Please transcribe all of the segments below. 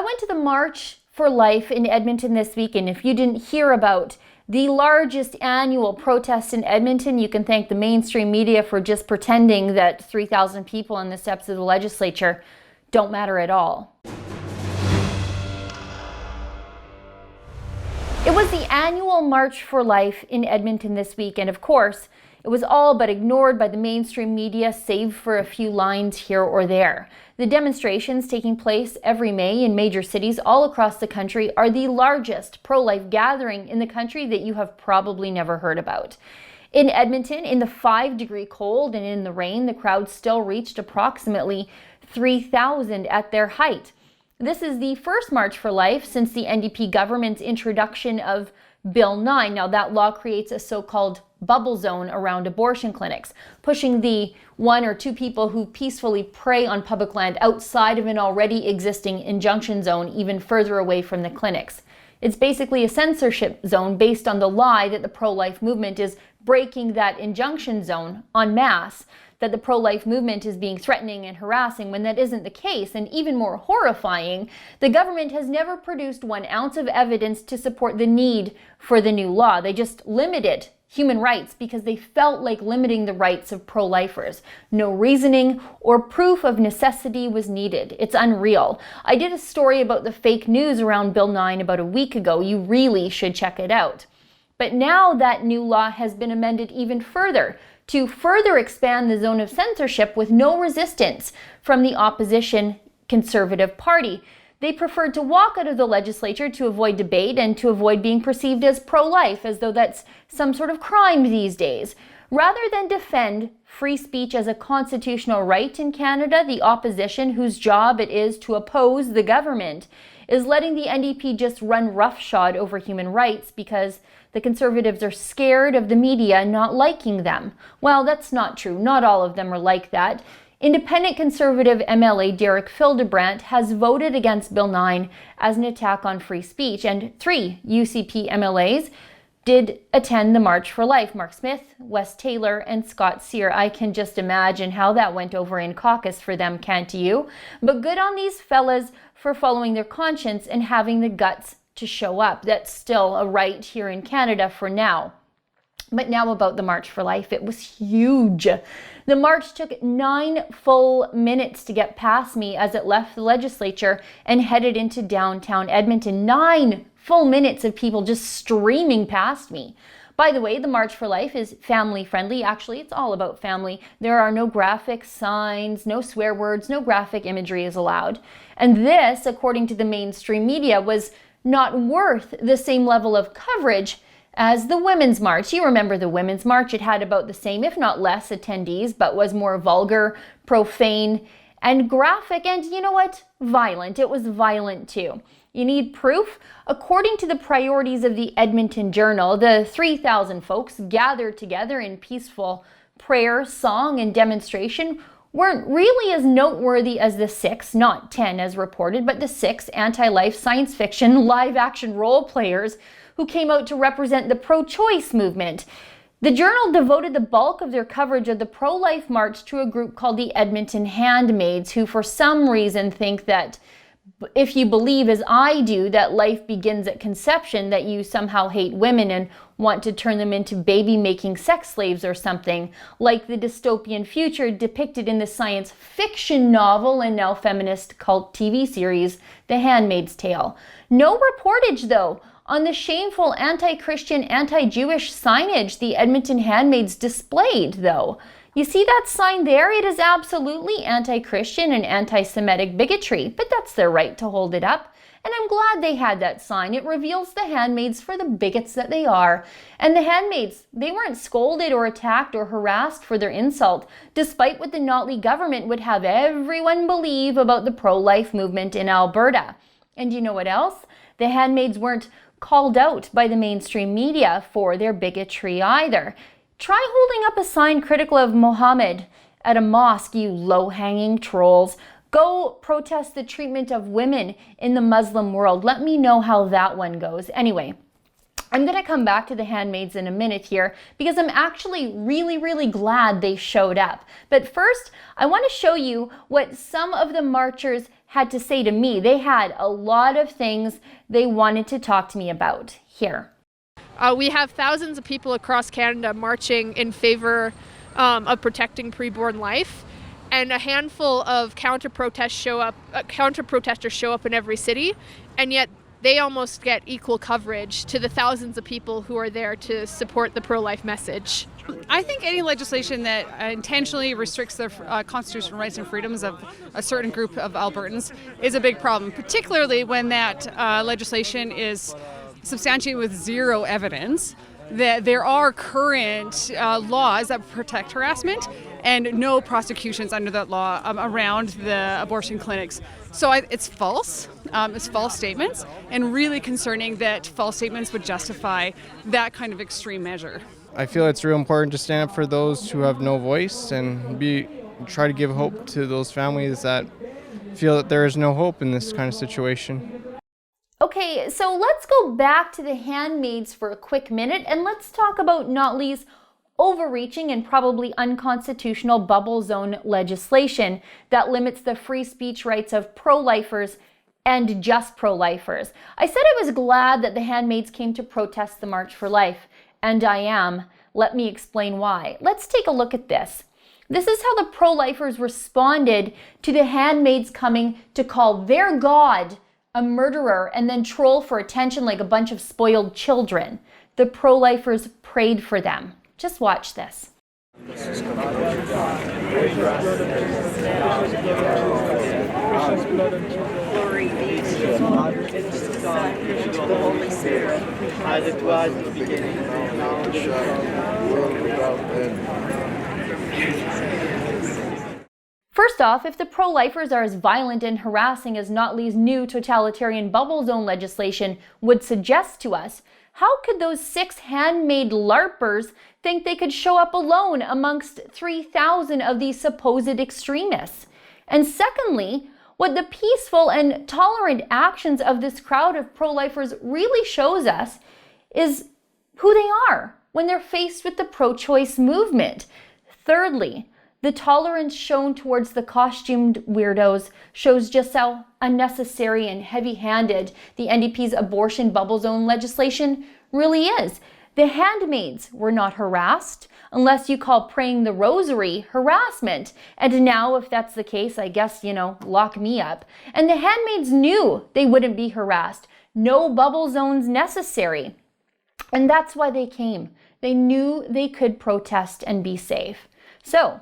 went to the March for Life in Edmonton this week, and if you didn't hear about the largest annual protest in Edmonton, you can thank the mainstream media for just pretending that 3,000 people on the steps of the legislature don't matter at all. It was the annual March for Life in Edmonton this week, and of course, it was all but ignored by the mainstream media, save for a few lines here or there. The demonstrations taking place every May in major cities all across the country are the largest pro-life gathering in the country that you have probably never heard about. In Edmonton, in the 5-degree cold and in the rain, the crowd still reached approximately 3,000 at their height. This is the first March for Life since the NDP government's introduction of Bill 9. Now, that law creates a so-called bubble zone around abortion clinics, pushing the 1 or 2 people who peacefully prey on public land outside of an already existing injunction zone even further away from the clinics. It's basically a censorship zone based on the lie that the pro-life movement is breaking that injunction zone en masse, that the pro-life movement is being threatening and harassing when that isn't the case. And even more horrifying, the government has never produced 1 ounce of evidence to support the need for the new law. They just limited human rights because they felt like limiting the rights of pro-lifers. No reasoning or proof of necessity was needed. It's unreal. I did a story about the fake news around Bill 9 about a week ago. You really should check it out. But now that new law has been amended even further to further expand the zone of censorship with no resistance from the opposition Conservative Party. They preferred to walk out of the legislature to avoid debate and to avoid being perceived as pro-life, as though that's some sort of crime these days. Rather than defend free speech as a constitutional right in Canada, the opposition, whose job it is to oppose the government, is letting the NDP just run roughshod over human rights because the Conservatives are scared of the media not liking them. Well, that's not true. Not all of them are like that. Independent Conservative MLA Derek Fildebrandt has voted against Bill 9 as an attack on free speech, and 3 UCP MLAs did attend the March for Life: Mark Smith, Wes Taylor, and Scott Sear. I can just imagine how that went over in caucus for them, can't you? But good on these fellas for following their conscience and having the guts to show up. That's still a right here in Canada for now. But now about the March for Life. It was huge. The march took 9 full minutes to get past me as it left the legislature and headed into downtown Edmonton. 9 full minutes of people just streaming past me. By the way, the March for Life is family friendly. Actually, it's all about family. There are no graphic signs, no swear words, no graphic imagery is allowed. And this, according to the mainstream media, was not worth the same level of coverage as the Women's March. You remember the Women's March. It had about the same, if not less, attendees, but was more vulgar, profane, and graphic, and you know what? Violent. It was violent too. You need proof? According to the priorities of the Edmonton Journal, the 3,000 folks gathered together in peaceful prayer, song, and demonstration weren't really as noteworthy as the 6, not 10 as reported, but the 6 anti-life science fiction live-action role players who came out to represent the pro-choice movement. The Journal devoted the bulk of their coverage of the pro-life march to a group called the Edmonton Handmaids, who for some reason think that if you believe, as I do, that life begins at conception, that you somehow hate women and want to turn them into baby-making sex slaves or something, like the dystopian future depicted in the science fiction novel and now feminist cult TV series, The Handmaid's Tale. No reportage, though, on the shameful anti-Christian, anti-Jewish signage the Edmonton Handmaids displayed, though. You see that sign there? It is absolutely anti-Christian and anti-Semitic bigotry, but that's their right to hold it up. And I'm glad they had that sign. It reveals the handmaids for the bigots that they are. And the handmaids, they weren't scolded or attacked or harassed for their insult, despite what the Notley government would have everyone believe about the pro-life movement in Alberta. And you know what else? The handmaids weren't called out by the mainstream media for their bigotry either. Try holding up a sign critical of Mohammed at a mosque, you low-hanging trolls. Go protest the treatment of women in the Muslim world. Let me know how that one goes. Anyway, I'm going to come back to the handmaids in a minute here because I'm actually really glad they showed up. But first, I want to show you what some of the marchers had to say to me. They had a lot of things they wanted to talk to me about. Here. We have thousands of people across Canada marching in favor of protecting preborn life, and a handful of counter-protesters show up in every city, and yet they almost get equal coverage to the thousands of people who are there to support the pro-life message. I think any legislation that intentionally restricts the constitutional rights and freedoms of a certain group of Albertans is a big problem, particularly when that legislation is substantiated with zero evidence that there are current laws that protect harassment and no prosecutions under that law around the abortion clinics. So it's false. It's false statements, and really concerning that false statements would justify that kind of extreme measure. I feel it's real important to stand up for those who have no voice and try to give hope to those families that feel that there is no hope in this kind of situation. Okay, so let's go back to the handmaids for a quick minute, and let's talk about Notley's overreaching and probably unconstitutional bubble zone legislation that limits the free speech rights of pro-lifers and just pro-lifers. I said I was glad that the handmaids came to protest the March for Life, and I am. Let me explain why. Let's take a look at this. This is how the pro-lifers responded to the handmaids coming to call their God a murderer and then troll for attention like a bunch of spoiled children. The pro-lifers prayed for them. Just watch this. Glory be to God, and to God, and to the Holy Spirit, as it was in the beginning, now and forever. First off, if the pro-lifers are as violent and harassing as Notley's new totalitarian bubble zone legislation would suggest to us, how could those 6 handmade LARPers think they could show up alone amongst 3,000 of these supposed extremists? And secondly, what the peaceful and tolerant actions of this crowd of pro-lifers really shows us is who they are when they're faced with the pro-choice movement. Thirdly, the tolerance shown towards the costumed weirdos shows just how unnecessary and heavy-handed the NDP's abortion bubble zone legislation really is. The handmaids were not harassed, unless you call praying the rosary harassment. And now, if that's the case, I guess, lock me up. And the handmaids knew they wouldn't be harassed. No bubble zones necessary. And that's why they came. They knew they could protest and be safe. So,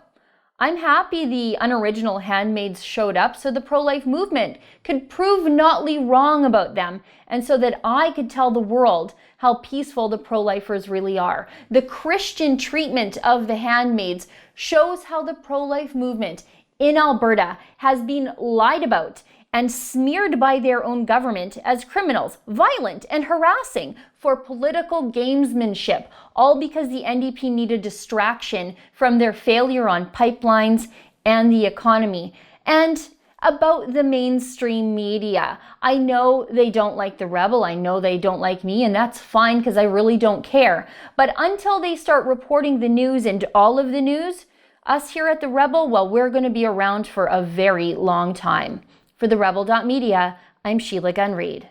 I'm happy the unoriginal handmaids showed up so the pro-life movement could prove Notley wrong about them, and so that I could tell the world how peaceful the pro-lifers really are. The Christian treatment of the handmaids shows how the pro-life movement in Alberta has been lied about and smeared by their own government as criminals, violent and harassing for political gamesmanship, all because the NDP needed distraction from their failure on pipelines and the economy. And about the mainstream media, I know they don't like the Rebel, I know they don't like me, and that's fine because I really don't care. But until they start reporting the news and all of the news, us here at the Rebel, well, we're going to be around for a very long time. For the Rebel.Media, I'm Sheila Gunn Reid.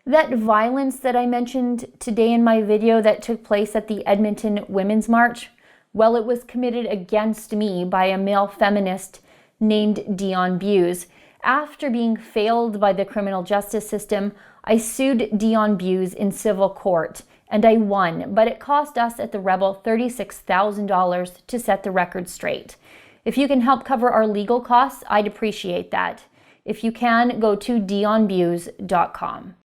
That violence that I mentioned today in my video that took place at the Edmonton Women's March, well, it was committed against me by a male feminist named Dion Buse. After being failed by the criminal justice system, I sued Dion Buse in civil court, and I won, but it cost us at the Rebel $36,000 to set the record straight. If you can help cover our legal costs, I'd appreciate that. If you can, go to dionbuse.com.